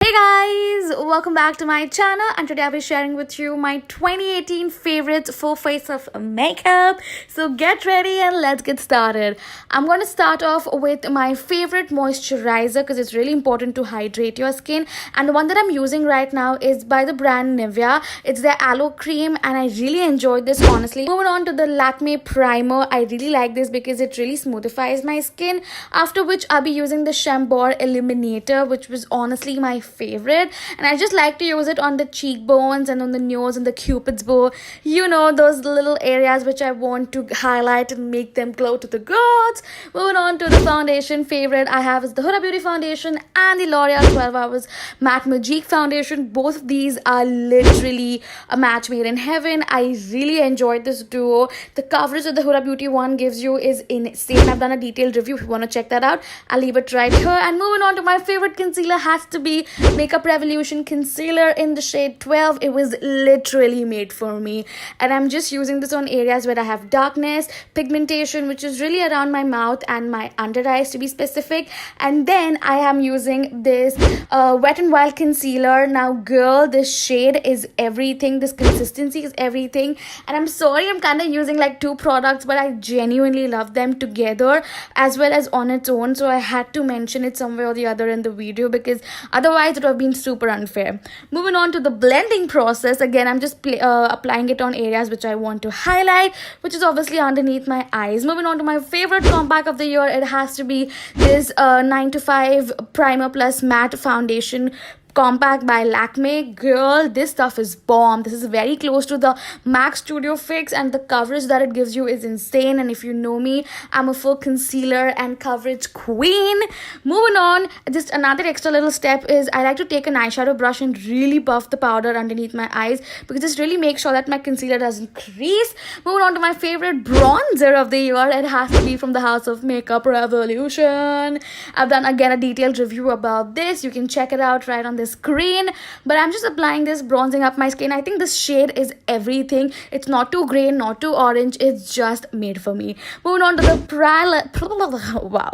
Hey guys, welcome back to my channel, and today I'll be sharing with you my 2018 favorite full face of makeup. So get ready and let's get started. I'm going to start off with my favorite moisturizer because it's really important to hydrate your skin, and the one that I'm using right now is by the brand Nivea. It's their aloe cream and I really enjoyed this, honestly. Moving on to the Lakme primer. I really like this because it really smoothifies my skin, after which I'll be using the Chambord Illuminator, which was honestly my favorite, and I just like to use it on the cheekbones and on the nose and the cupid's bow, those little areas which I want to highlight and make them glow to the gods. Moving on to the foundation favorite I have is the Huda Beauty foundation and the L'Oreal 12 Hours Matte Magique foundation. Both of these are literally a match made in heaven. I really enjoyed this duo. The coverage that the Huda Beauty one gives you is insane. I've done a detailed review. If you want to check that out, I'll leave it right here. And moving on to my favorite concealer has to be Makeup Revolution concealer in the shade 12. It was literally made for me, and I'm just using this on areas where I have darkness, pigmentation, which is really around my mouth and my under eyes to be specific. And then I am using this Wet n Wild concealer. Now girl, this shade is everything. This consistency is everything, and I'm sorry I'm kind of using like two products, but I genuinely love them together as well as on its own, so I had to mention it somewhere or the other in the video because otherwise it would have been super unfair. Moving on to the blending process, again I'm just applying it on areas which I want to highlight, which is obviously underneath my eyes. Moving on to my favorite compact of the year, it has to be this 9 to 5 primer plus matte foundation compact by Lakme. Girl, this stuff is bomb. This is very close to the MAC Studio Fix, and the coverage that it gives you is insane. And if you know me, I'm a full concealer and coverage queen. Moving on, just another extra little step is I like to take an eyeshadow brush and really buff the powder underneath my eyes because this really makes sure that my concealer doesn't crease. Moving on to my favorite bronzer of the year, it has to be from the House of Makeup Revolution. I've done again a detailed review about this. You can check it out right on this screen, but I'm just applying this, bronzing up my skin. I think this shade is everything. It's not too gray, not too orange. It's just made for me. Moving on to the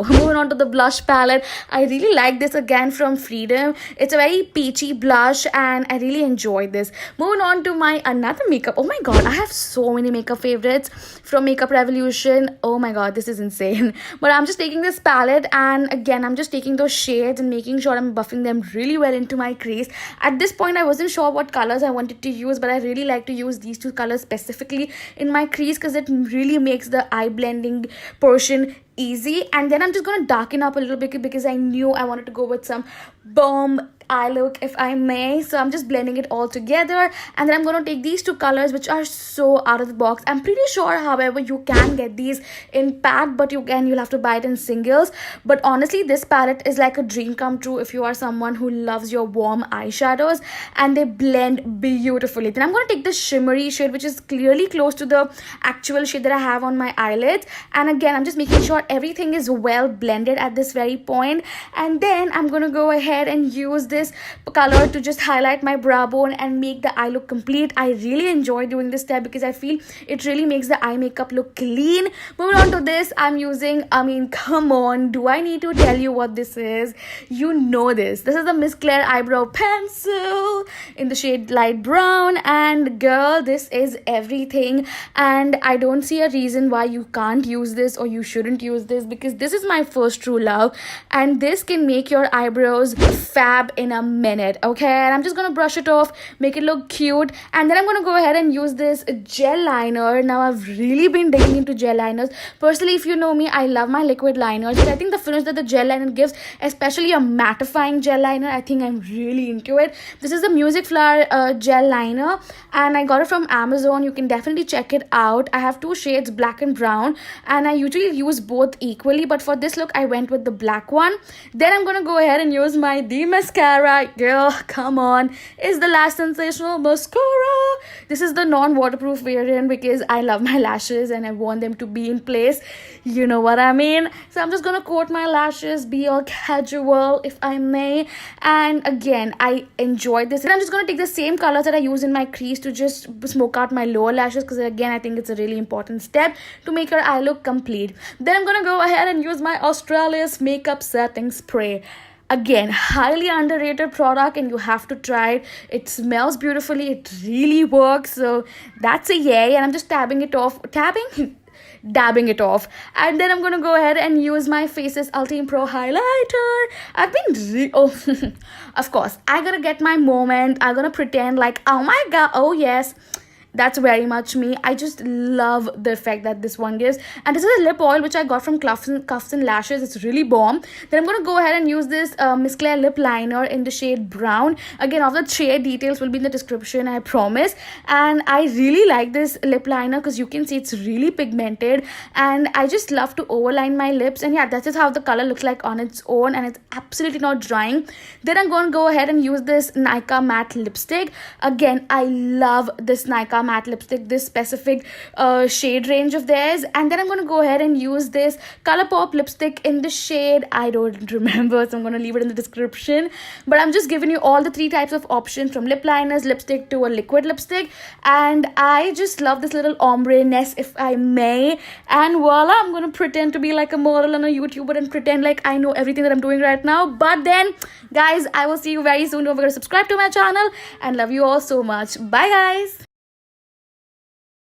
moving on to the blush palette. I really like this again from Freedom. It's a very peachy blush and I really enjoyed this. Moving on to my another makeup. Oh my god, I have so many makeup favorites from Makeup Revolution. Oh my god, this is insane. But I'm just taking this palette and again I'm just taking those shades and making sure I'm buffing them really well into my crease. At this point I wasn't sure what colors I wanted to use, but I really like to use these two colors specifically in my crease because it really makes the eye blending portion easy. And then I'm just going to darken up a little bit because I knew I wanted to go with some bomb eye look, if I may. So I'm just blending it all together, and then I'm going to take these two colors which are so out of the box. I'm pretty sure however you can get these in pack, but you'll have to buy it in singles. But honestly, this palette is like a dream come true if you are someone who loves your warm eyeshadows, and they blend beautifully. Then I'm going to take this shimmery shade which is clearly close to the actual shade that I have on my eyelids, and again I'm just making sure everything is well blended at this very point. And then I'm going to go ahead and use this color to just highlight my brow bone and make the eye look complete. I really enjoy doing this step because I feel it really makes the eye makeup look clean. Moving on to this, I'm using, come on, do I need to tell you what this is? You know this. This is the Miss Claire eyebrow pencil in the shade light brown, and girl, this is everything, and I don't see a reason why you can't use this or you shouldn't use this because this is my first true love, and this can make your eyebrows fab in a minute. Okay, and I'm just gonna brush it off, make it look cute, and then I'm gonna go ahead and use this gel liner. Now I've really been digging into gel liners. Personally, if you know me, I love my liquid liners, but I think the finish that the gel liner gives, especially a mattifying gel liner, I think I'm really into it. This is the Music Flower gel liner, and I got it from Amazon. You can definitely check it out. I have two shades, black and brown, and I usually use both equally, but for this look I went with the black one. Then I'm gonna go ahead and use my The Mascara. Girl, come on, is the Lash Sensational mascara. This is the non-waterproof variant because I love my lashes and I want them to be in place, you know what I mean. So I'm just gonna coat my lashes, be all casual if I may, and again I enjoyed this. And I'm just gonna take the same colors that I use in my crease to just smoke out my lower lashes because again I think it's a really important step to make your eye look complete. Then I'm gonna go ahead and use my Australis makeup setting spray. Again, highly underrated product, and you have to try it. It smells beautifully, it really works. So that's a yay. And I'm just dabbing it off. And then I'm gonna go ahead and use my Faces Ultimate Pro highlighter. Oh, of course, I gotta get my moment. I'm gonna pretend like, oh my god, oh yes, that's very much me. I just love the effect that this one gives. And this is a lip oil which I got from Cuffs and Lashes. It's really bomb. Then I'm gonna go ahead and use this Miss Claire lip liner in the shade brown. Again, all the shade details will be in the description, I promise. And I really like this lip liner because you can see it's really pigmented, and I just love to overline my lips. And yeah, that is how the color looks like on its own, and it's absolutely not drying. Then I'm going to go ahead and use this Nykaa matte lipstick. Again, I love this Nykaa matte lipstick, this specific shade range of theirs. And then I'm going to go ahead and use this Colourpop lipstick in the shade, I don't remember, so I'm going to leave it in the description. But I'm just giving you all the three types of options, from lip liners, lipstick to a liquid lipstick. And I just love this little ombre-ness, if I may. And voila, I'm going to pretend to be like a model and a YouTuber and pretend like I know everything that I'm doing right now. But then, guys, I will see you very soon. Don't forget to subscribe to my channel, and love you all so much. Bye, guys.